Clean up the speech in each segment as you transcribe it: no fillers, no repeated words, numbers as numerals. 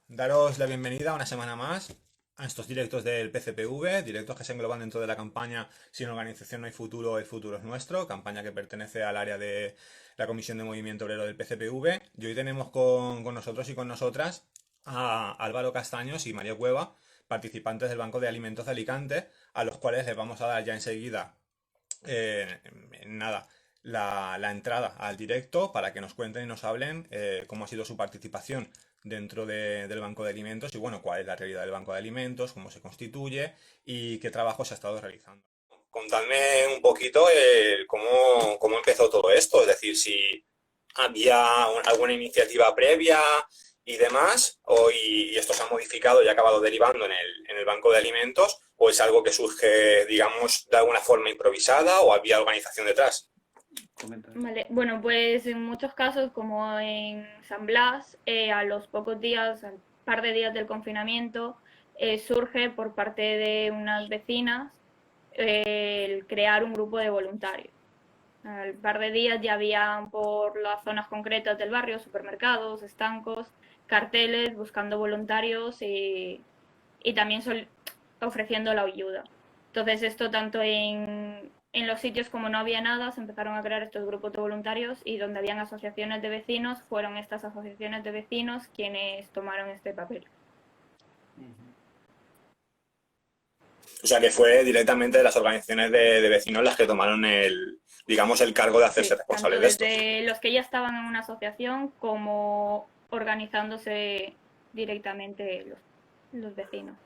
Daros la bienvenida una semana más a estos directos del PCPV, directos que se engloban dentro de la campaña Sin organización no hay futuro, el futuro es nuestro, campaña que pertenece al área de la Comisión de Movimiento Obrero del PCPV. Y hoy tenemos con nosotros y con nosotras a Álvaro Castaños y María Cueva, participantes del Banco de Alimentos de Alicante, a los cuales les vamos a dar ya enseguida nada, la entrada al directo para que nos cuenten y nos hablen cómo ha sido su participación dentro del Banco de Alimentos y bueno, cuál es la realidad del Banco de Alimentos, cómo se constituye y qué trabajo se ha estado realizando. Contadme un poquito cómo empezó todo esto, es decir, si había alguna iniciativa previa y demás, y esto se ha modificado y ha acabado derivando en el Banco de Alimentos, o es algo que surge, digamos, de alguna forma improvisada o había organización detrás. Vale, bueno, pues en muchos casos, como en San Blas, a los pocos días, al par de días del confinamiento, surge por parte de unas vecinas el crear un grupo de voluntarios. Al par de días ya habían por las zonas concretas del barrio, supermercados, estancos, carteles buscando voluntarios y también ofreciendo la ayuda. Entonces esto tanto en los sitios como no había nada, se empezaron a crear estos grupos de voluntarios y donde habían asociaciones de vecinos, fueron estas asociaciones de vecinos quienes tomaron este papel. O sea que fue directamente de las organizaciones de vecinos las que tomaron digamos, el cargo de hacerse Sí, tanto responsables de esto. desde los que ya estaban en una asociación como organizándose directamente los vecinos.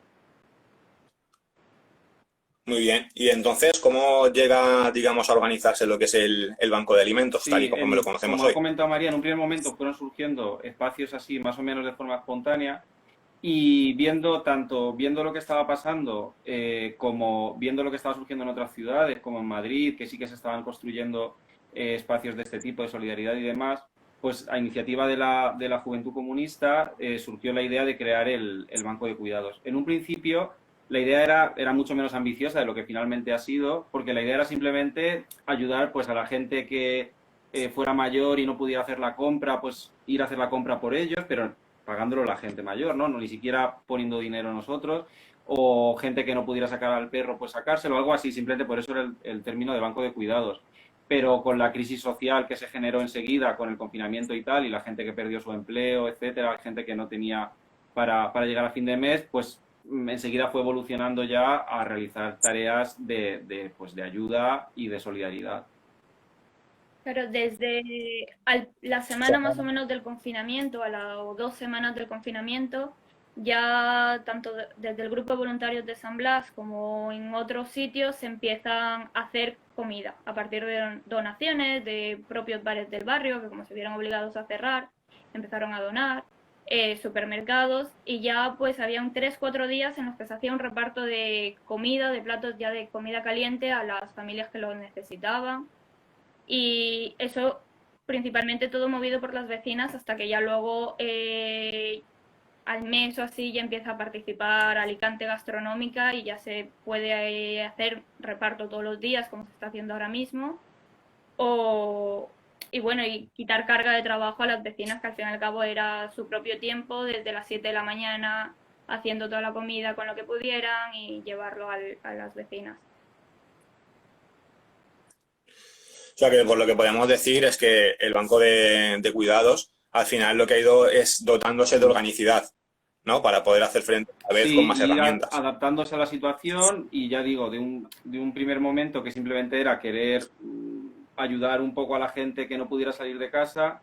Muy bien. Y entonces, ¿cómo llega, digamos, a organizarse lo que es el Banco de Alimentos, tal y Sí, como lo conocemos como ha hoy? comentado María, en un primer momento fueron surgiendo espacios así más o menos de forma espontánea y viendo lo que estaba pasando, como viendo lo que estaba surgiendo en otras ciudades, como en Madrid, que sí que se estaban construyendo espacios de este tipo de solidaridad y demás, pues a iniciativa de la Juventud Comunista surgió la idea de crear el Banco de Cuidados. En un principio la idea era mucho menos ambiciosa de lo que finalmente ha sido, porque la idea era simplemente ayudar pues a la gente que fuera mayor y no pudiera hacer la compra, pues ir a hacer la compra por ellos, pero pagándolo la gente mayor, ¿no? No ni siquiera poniendo dinero nosotros, o gente que no pudiera sacar al perro, pues sacárselo, algo así, simplemente por eso era el término de banco de cuidados. Pero con la crisis social que se generó enseguida, con el confinamiento y tal, y la gente que perdió su empleo, etcétera, gente que no tenía para llegar a fin de mes, pues enseguida fue evolucionando ya a realizar tareas pues, de ayuda y de solidaridad. Pero desde la semana más o menos del confinamiento, o 2 semanas del confinamiento, ya tanto desde el grupo de voluntarios de San Blas como en otros sitios se empiezan a hacer comida a partir de donaciones de propios bares del barrio que como se vieron obligados a cerrar, empezaron a donar, supermercados y ya pues había 3, 4 días en los que se hacía un reparto de comida, de platos ya de comida caliente a las familias que lo necesitaban y eso principalmente todo movido por las vecinas hasta que ya luego al mes o así ya empieza a participar Alicante Gastronómica y ya se puede hacer reparto todos los días como se está haciendo ahora mismo o y bueno y quitar carga de trabajo a las vecinas que al fin y al cabo era su propio tiempo desde las 7 de la mañana haciendo toda la comida con lo que pudieran y llevarlo a las vecinas. O sea que por lo que podemos decir es que el Banco de Cuidados al final lo que ha ido es dotándose de organicidad, ¿no? Para poder hacer frente a vez con Sí, más herramientas. adaptándose a la situación y ya digo, de un primer momento que simplemente era querer ayudar un poco a la gente que no pudiera salir de casa,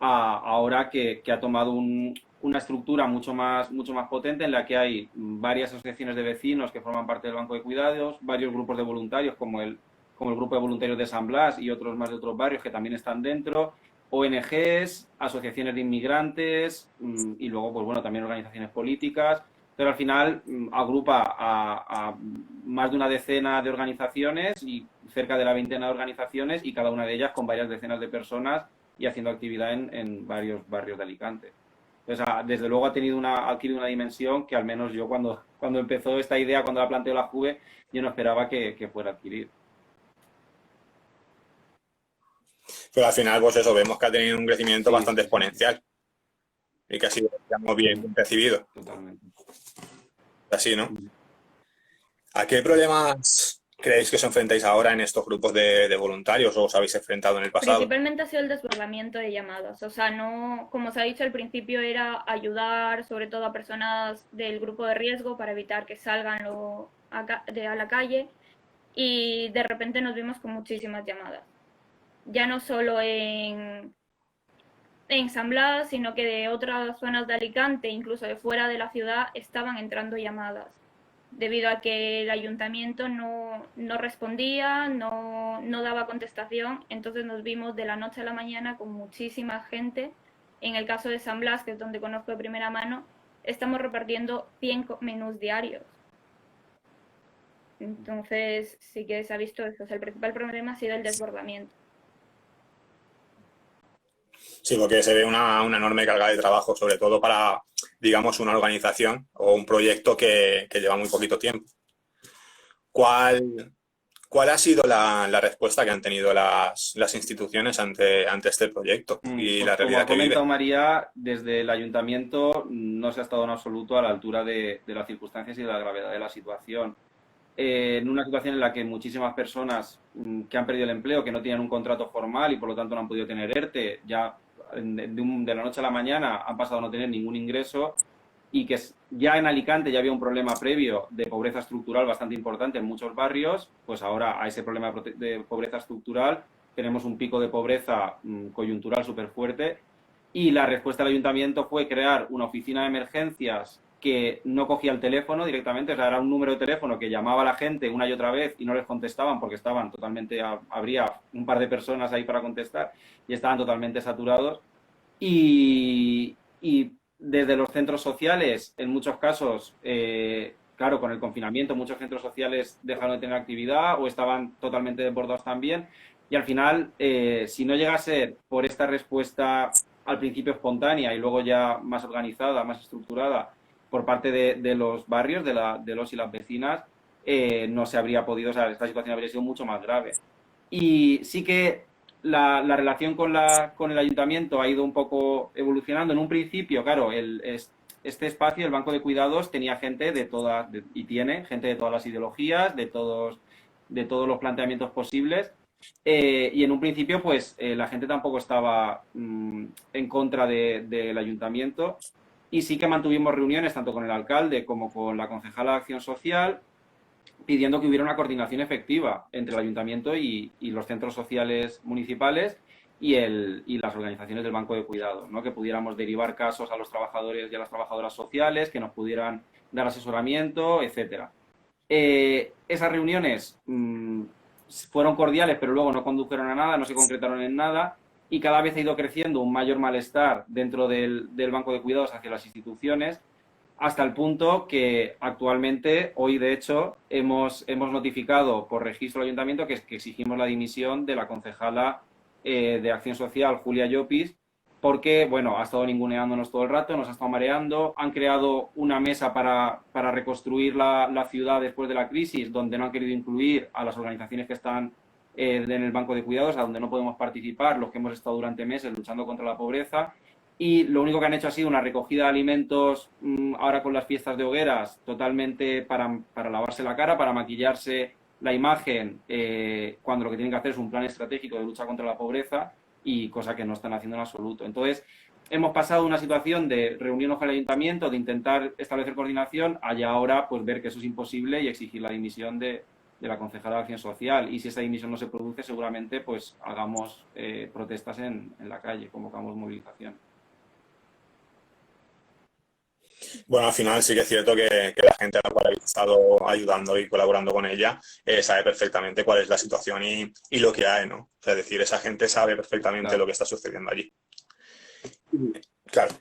a ahora que ha tomado una estructura mucho más potente en la que hay varias asociaciones de vecinos que forman parte del Banco de Cuidados, varios grupos de voluntarios como el Grupo de Voluntarios de San Blas y otros más de otros barrios que también están dentro, ONGs, asociaciones de inmigrantes y luego, pues bueno, también organizaciones políticas, pero al final agrupa a más de una decena de organizaciones y cerca de la veintena de organizaciones y cada una de ellas con varias decenas de personas y haciendo actividad en varios barrios de Alicante. Entonces, desde luego ha adquirido una dimensión que al menos yo cuando empezó esta idea, cuando la planteó la Juve, yo no esperaba que fuera a adquirir. Pero al final, pues eso, vemos que ha tenido un crecimiento Sí, bastante sí, sí. exponencial. y que ha sido, digamos, bien recibido. Totalmente. Así, ¿no? ¿A qué problemas creéis que os enfrentáis ahora en estos grupos de voluntarios o os habéis enfrentado en el pasado? Principalmente ha sido el desbordamiento de llamadas. O sea, no, como se ha dicho al principio, era ayudar sobre todo a personas del grupo de riesgo para evitar que salgan a la calle, y de repente nos vimos con muchísimas llamadas. Ya no solo en San Blas, sino que de otras zonas de Alicante, incluso de fuera de la ciudad, estaban entrando llamadas, debido a que el ayuntamiento no respondía, no daba contestación. Entonces nos vimos de la noche a la mañana con muchísima gente. En el caso de San Blas, que es donde conozco de primera mano, estamos repartiendo 100 menús diarios. Entonces sí que se ha visto eso. O sea, el principal problema ha sido el desbordamiento. Sí, porque se ve una enorme carga de trabajo, sobre todo para, digamos, una organización o un proyecto que lleva muy poquito tiempo. ¿Cuál ha sido la respuesta que han tenido las instituciones ante este proyecto y Pues la como realidad ha que comentado vive? María, desde el ayuntamiento no se ha estado en absoluto a la altura de las circunstancias y de la gravedad de la situación. En una situación en la que muchísimas personas que han perdido el empleo, que no tienen un contrato formal y por lo tanto no han podido tener ERTE, ya de la noche a la mañana han pasado a no tener ningún ingreso, y que ya en Alicante ya había un problema previo de pobreza estructural bastante importante en muchos barrios, pues ahora a ese problema de pobreza estructural tenemos un pico de pobreza coyuntural súper fuerte, y la respuesta del ayuntamiento fue crear una oficina de emergencias que no cogía el teléfono directamente. O sea, era un número de teléfono que llamaba a la gente una y otra vez y no les contestaban porque estaban totalmente, habría un par de personas ahí para contestar y estaban totalmente saturados. Y desde los centros sociales, en muchos casos, claro, con el confinamiento, muchos centros sociales dejaron de tener actividad o estaban totalmente desbordados también. Y al final, si no llega a ser por esta respuesta al principio espontánea y luego ya más organizada, más estructurada por parte de los barrios, de los y las vecinas, no se habría podido, o sea, esta situación habría sido mucho más grave. Y sí que la relación con el ayuntamiento ha ido un poco evolucionando. En un principio, claro, este espacio, el banco de cuidados, tenía gente de todas, y tiene gente de todas las ideologías, de todos los planteamientos posibles. Y en un principio, pues la gente tampoco estaba en contra del ayuntamiento, y sí que mantuvimos reuniones tanto con el alcalde como con la concejala de Acción Social, pidiendo que hubiera una coordinación efectiva entre el ayuntamiento y los centros sociales municipales y las organizaciones del banco de cuidados, ¿no? Que pudiéramos derivar casos a los trabajadores y a las trabajadoras sociales, que nos pudieran dar asesoramiento, etcétera. Esas reuniones fueron cordiales, pero luego no condujeron a nada, no se concretaron en nada, y cada vez ha ido creciendo un mayor malestar dentro del banco de cuidados hacia las instituciones, hasta el punto que actualmente, hoy de hecho, hemos notificado por registro al ayuntamiento que exigimos la dimisión de la concejala de Acción Social, Julia Llopis, porque, bueno, ha estado ninguneándonos todo el rato, nos ha estado mareando. Han creado una mesa para reconstruir la ciudad después de la crisis, donde no han querido incluir a las organizaciones que están en el banco de cuidados, a donde no podemos participar, los que hemos estado durante meses luchando contra la pobreza. Y lo único que han hecho ha sido una recogida de alimentos ahora con las fiestas de hogueras, totalmente para lavarse la cara, para maquillarse la imagen, cuando lo que tienen que hacer es un plan estratégico de lucha contra la pobreza, y cosa que no están haciendo en absoluto. Entonces, hemos pasado de una situación de reunirnos con el ayuntamiento, de intentar establecer coordinación, a ya ahora pues ver que eso es imposible y exigir la dimisión de la concejala de Acción Social. Y si esa dimisión no se produce, seguramente pues hagamos protestas en la calle, convocamos movilización. Bueno, al final sí que es cierto que la gente a la cual habéis estado ayudando y colaborando con ella sabe perfectamente cuál es la situación y lo que hay, ¿no? O sea, es decir, esa gente sabe perfectamente Claro. lo que está sucediendo allí. Claro.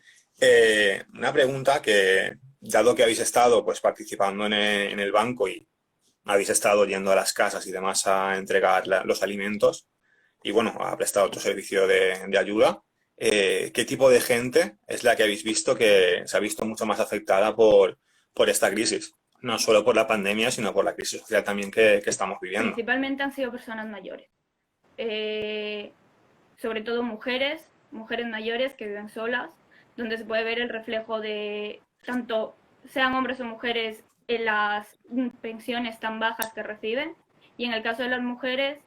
Una pregunta que, dado que habéis estado pues participando en el banco y habéis estado yendo a las casas y demás a entregar los alimentos y bueno, a prestar otro servicio de ayuda, ¿qué tipo de gente es la que habéis visto que se ha visto mucho más afectada por esta crisis? No solo por la pandemia, sino por la crisis social también que estamos viviendo. Principalmente han sido personas mayores, sobre todo mujeres mayores que viven solas, donde se puede ver el reflejo de tanto sean hombres o mujeres en las pensiones tan bajas que reciben, y en el caso de las mujeres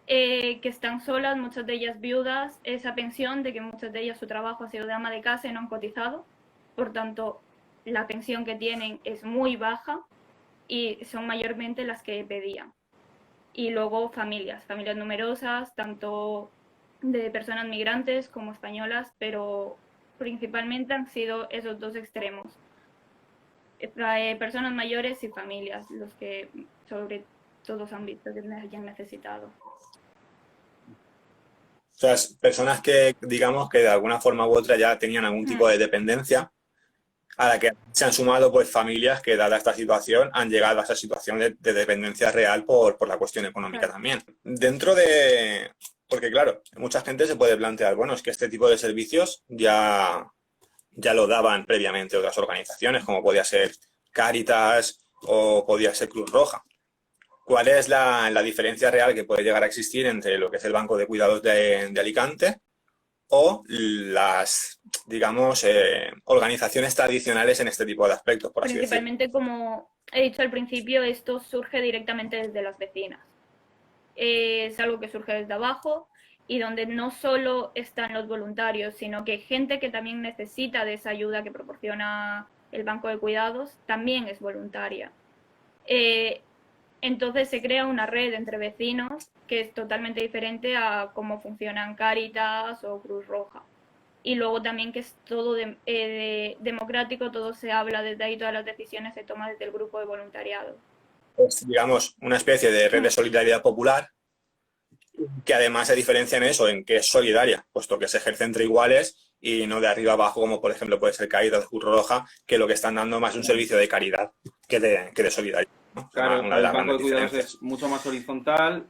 que están solas, muchas de ellas viudas, esa pensión de que muchas de ellas su trabajo ha sido de ama de casa y no han cotizado, por tanto la pensión que tienen es muy baja y son mayormente las que pedían. Y luego familias numerosas, tanto de personas migrantes como españolas, pero principalmente han sido esos dos extremos, personas mayores y familias, los que sobre todos han visto que hayan necesitado. O sea, personas que, digamos, que de alguna forma u otra ya tenían algún tipo de dependencia, a la que se han sumado pues familias que, dada esta situación, han llegado a esa situación de dependencia real por la cuestión económica también. Dentro de... Porque claro, mucha gente se puede plantear, bueno, es que este tipo de servicios ya lo daban previamente otras organizaciones, como podía ser Cáritas o podía ser Cruz Roja. ¿Cuál es la diferencia real que puede llegar a existir entre lo que es el Banco de Cuidados de Alicante o las, digamos, organizaciones tradicionales en este tipo de aspectos, por así decirlo? Principalmente, como he dicho al principio, esto surge directamente desde las vecinas. Es algo que surge desde abajo y donde no solo están los voluntarios, sino que gente que también necesita de esa ayuda que proporciona el Banco de Cuidados también es voluntaria. Entonces se crea una red entre vecinos que es totalmente diferente a cómo funcionan Cáritas o Cruz Roja. Y luego también que es todo democrático, todo se habla desde ahí, todas las decisiones se toman desde el grupo de voluntariado. Es, digamos, una especie de red de solidaridad popular que además se diferencia en eso, en que es solidaria, puesto que se ejerce entre iguales y no de arriba abajo, como por ejemplo puede ser Cáritas o Cruz Roja, que lo que están dando más es un servicio de caridad que de solidaridad, ¿no? Claro, Una de el las Banco de grandes Cuidados diferencias. es mucho más horizontal,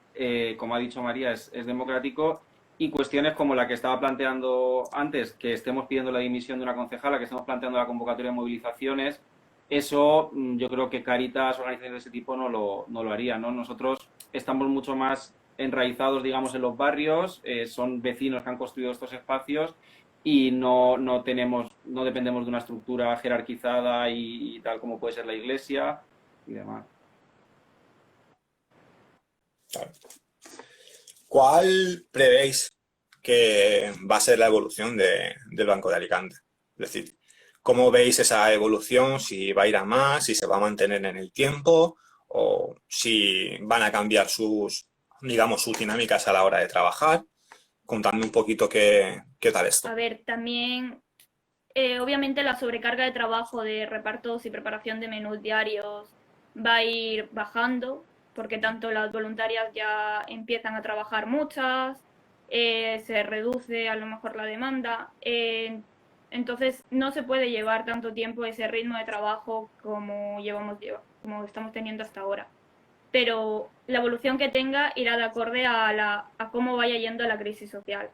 como ha dicho María, es democrático, y cuestiones como la que estaba planteando antes, que estemos pidiendo la dimisión de una concejala, que estemos planteando la convocatoria de movilizaciones, eso yo creo que Cáritas, organizaciones de ese tipo, no lo haría, ¿no? Nosotros estamos mucho más enraizados, digamos, en los barrios, son vecinos que han construido estos espacios y no dependemos de una estructura jerarquizada y tal como puede ser la iglesia y demás. Claro. ¿Cuál prevéis que va a ser la evolución del Banco de Alicante? Es decir, ¿cómo veis esa evolución? Si va a ir a más, si se va a mantener en el tiempo o si van a cambiar sus, digamos, sus dinámicas a la hora de trabajar. Contadme un poquito qué tal esto. A ver, también, obviamente la sobrecarga de trabajo de repartos y preparación de menús diarios va a ir bajando, porque tanto las voluntarias ya empiezan a trabajar muchas, se reduce a lo mejor la demanda, entonces no se puede llevar tanto tiempo ese ritmo de trabajo como como estamos teniendo hasta ahora. Pero la evolución que tenga irá de acorde a cómo vaya yendo la crisis social.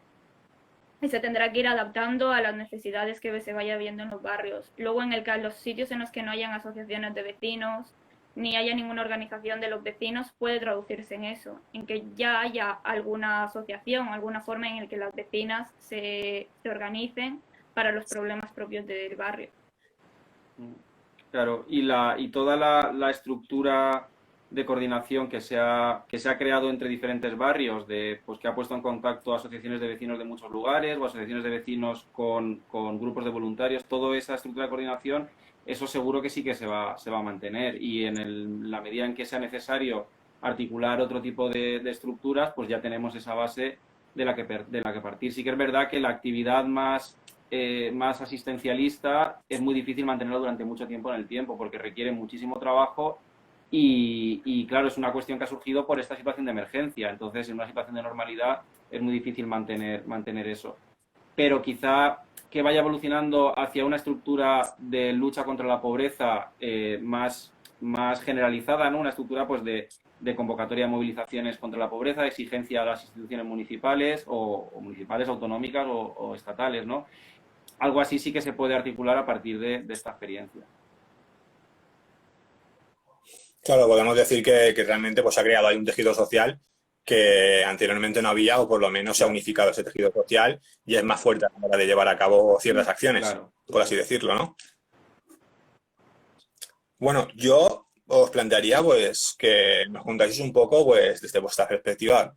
Y se tendrá que ir adaptando a las necesidades que se vaya viendo en los barrios. Luego, en los sitios en los que no hayan asociaciones de vecinos, ni haya ninguna organización de los vecinos, puede traducirse en eso, en que ya haya alguna asociación, alguna forma en la que las vecinas se organicen para los problemas propios del barrio. Claro, y toda la estructura de coordinación que se ha creado entre diferentes barrios, pues que ha puesto en contacto asociaciones de vecinos de muchos lugares o asociaciones de vecinos con grupos de voluntarios, toda esa estructura de coordinación, eso seguro que sí que se va a mantener, y en la medida en que sea necesario articular otro tipo de estructuras, pues ya tenemos esa base de la que partir. Sí que es verdad que la actividad más asistencialista es muy difícil mantenerlo durante mucho tiempo en el tiempo, porque requiere muchísimo trabajo y claro, es una cuestión que ha surgido por esta situación de emergencia. Entonces, en una situación de normalidad es muy difícil mantener eso. Pero quizá que vaya evolucionando hacia una estructura de lucha contra la pobreza más generalizada, ¿no? Una estructura pues de convocatoria de movilizaciones contra la pobreza, de exigencia a las instituciones municipales o municipales, autonómicas o estatales, ¿no? Algo así sí que se puede articular a partir de esta experiencia. Claro, podemos decir que realmente pues, se ha creado ahí un tejido social que anteriormente no había, o por lo menos se ha unificado ese tejido social y es más fuerte a la hora de llevar a cabo ciertas acciones, Claro. por así decirlo, ¿no? Bueno, yo os plantearía pues que nos contaseis un poco pues desde vuestra perspectiva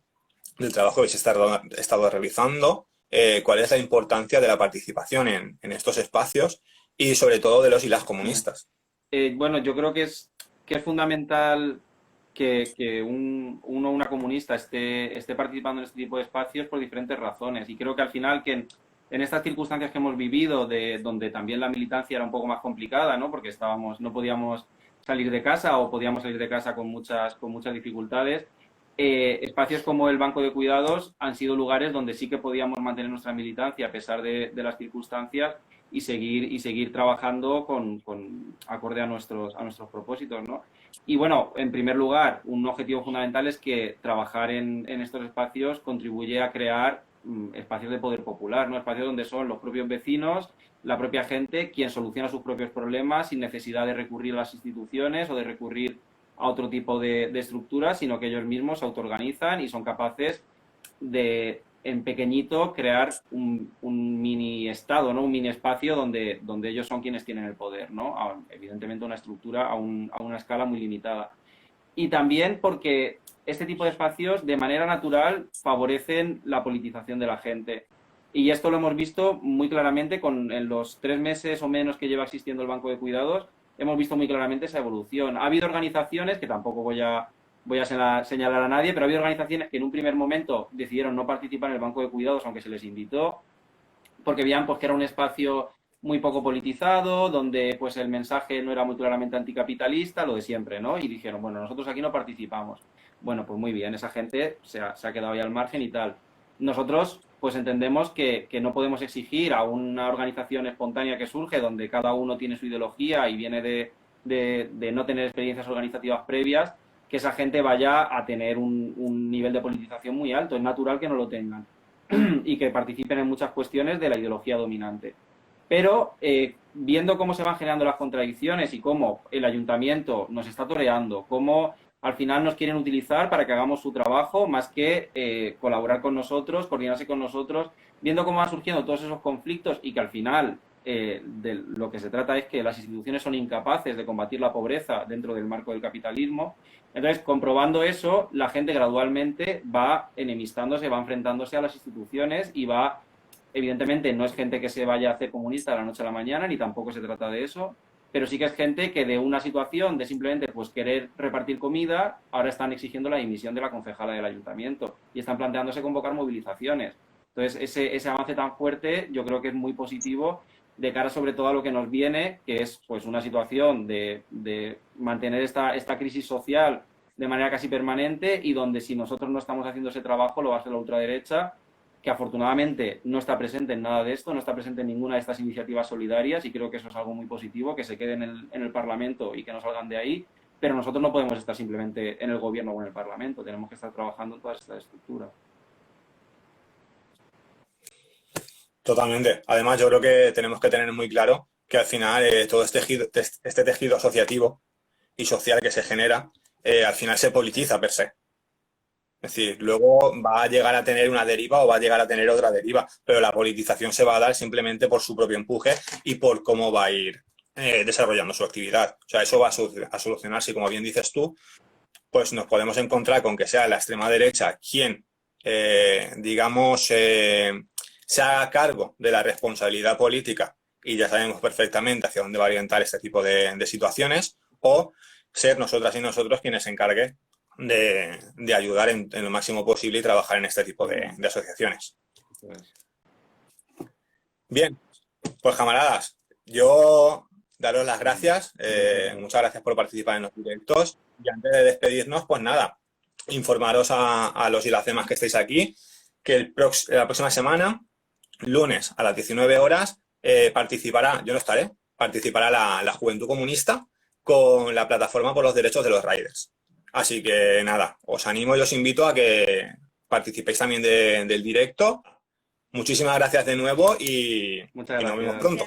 del trabajo que habéis estado realizando, cuál es la importancia de la participación en estos espacios y sobre todo de los y las comunistas. Bueno, yo creo que es fundamental que uno, una comunista, esté participando en este tipo de espacios por diferentes razones. Y creo que al final, que en estas circunstancias que hemos vivido, donde también la militancia era un poco más complicada, ¿no? Porque no podíamos salir de casa o podíamos salir de casa con muchas dificultades, espacios como el Banco de Cuidados han sido lugares donde sí que podíamos mantener nuestra militancia a pesar de las circunstancias y seguir trabajando acorde a nuestros propósitos, ¿no? Y bueno, en primer lugar, un objetivo fundamental es que trabajar en estos espacios contribuye a crear espacios de poder popular, ¿no? Espacios donde son los propios vecinos, la propia gente, quien soluciona sus propios problemas sin necesidad de recurrir a las instituciones o de recurrir a otro tipo de estructuras, sino que ellos mismos se autoorganizan y son capaces de, en pequeñito, crear un mini estado, ¿no? Un mini espacio donde ellos son quienes tienen el poder, ¿no? Evidentemente una estructura a una escala muy limitada. Y también porque este tipo de espacios de manera natural favorecen la politización de la gente. Y esto lo hemos visto muy claramente en los 3 meses o menos que lleva existiendo el Banco de Cuidados. Hemos visto muy claramente esa evolución. Ha habido organizaciones, que tampoco voy a señalar a nadie, pero ha habido organizaciones que en un primer momento decidieron no participar en el Banco de Cuidados, aunque se les invitó, porque veían pues, que era un espacio muy poco politizado, donde pues el mensaje no era muy claramente anticapitalista, lo de siempre, ¿no? Y dijeron, bueno, nosotros aquí no participamos. Bueno, pues muy bien, esa gente se ha quedado ahí al margen y tal. Nosotros pues entendemos que no podemos exigir a una organización espontánea que surge, donde cada uno tiene su ideología y viene de no tener experiencias organizativas previas, que esa gente vaya a tener un nivel de politización muy alto. Es natural que no lo tengan y que participen en muchas cuestiones de la ideología dominante. Pero viendo cómo se van generando las contradicciones y cómo el ayuntamiento nos está toreando, cómo al final nos quieren utilizar para que hagamos su trabajo más que colaborar con nosotros, coordinarse con nosotros, viendo cómo van surgiendo todos esos conflictos y que al final de lo que se trata es que las instituciones son incapaces de combatir la pobreza dentro del marco del capitalismo. Entonces, comprobando eso, la gente gradualmente va enemistándose, va enfrentándose a las instituciones y va, evidentemente, no es gente que se vaya a hacer comunista de la noche a la mañana, ni tampoco se trata de eso, pero sí que es gente que de una situación de simplemente pues querer repartir comida, ahora están exigiendo la dimisión de la concejala del ayuntamiento y están planteándose convocar movilizaciones. Entonces, ese avance tan fuerte yo creo que es muy positivo de cara sobre todo a lo que nos viene, que es pues una situación de mantener esta crisis social de manera casi permanente y donde si nosotros no estamos haciendo ese trabajo lo va a hacer la ultraderecha, que afortunadamente no está presente en nada de esto, no está presente en ninguna de estas iniciativas solidarias y creo que eso es algo muy positivo, que se queden en el Parlamento y que no salgan de ahí, pero nosotros no podemos estar simplemente en el gobierno o en el Parlamento, tenemos que estar trabajando en todas estas estructuras. Totalmente. Además, yo creo que tenemos que tener muy claro que al final todo este tejido asociativo y social que se genera, al final se politiza per se. Es decir, luego va a llegar a tener una deriva o va a llegar a tener otra deriva, pero la politización se va a dar simplemente por su propio empuje y por cómo va a ir desarrollando su actividad. O sea, eso va a solucionarse y, como bien dices tú, pues nos podemos encontrar con que sea la extrema derecha quien, digamos, se haga cargo de la responsabilidad política y ya sabemos perfectamente hacia dónde va a orientar este tipo de situaciones, o ser nosotras y nosotros quienes se encarguen de ayudar en lo máximo posible y trabajar en este tipo de asociaciones. Bien, pues camaradas, yo daros las gracias, muchas gracias por participar en los directos y antes de despedirnos, pues nada, informaros a los y las demás que estáis aquí que la próxima semana, lunes a las 19 horas, participará, yo no estaré, participará la Juventud Comunista con la Plataforma por los Derechos de los Riders. Así que nada, os animo y os invito a que participéis también del directo. Muchísimas gracias de nuevo y nos vemos pronto.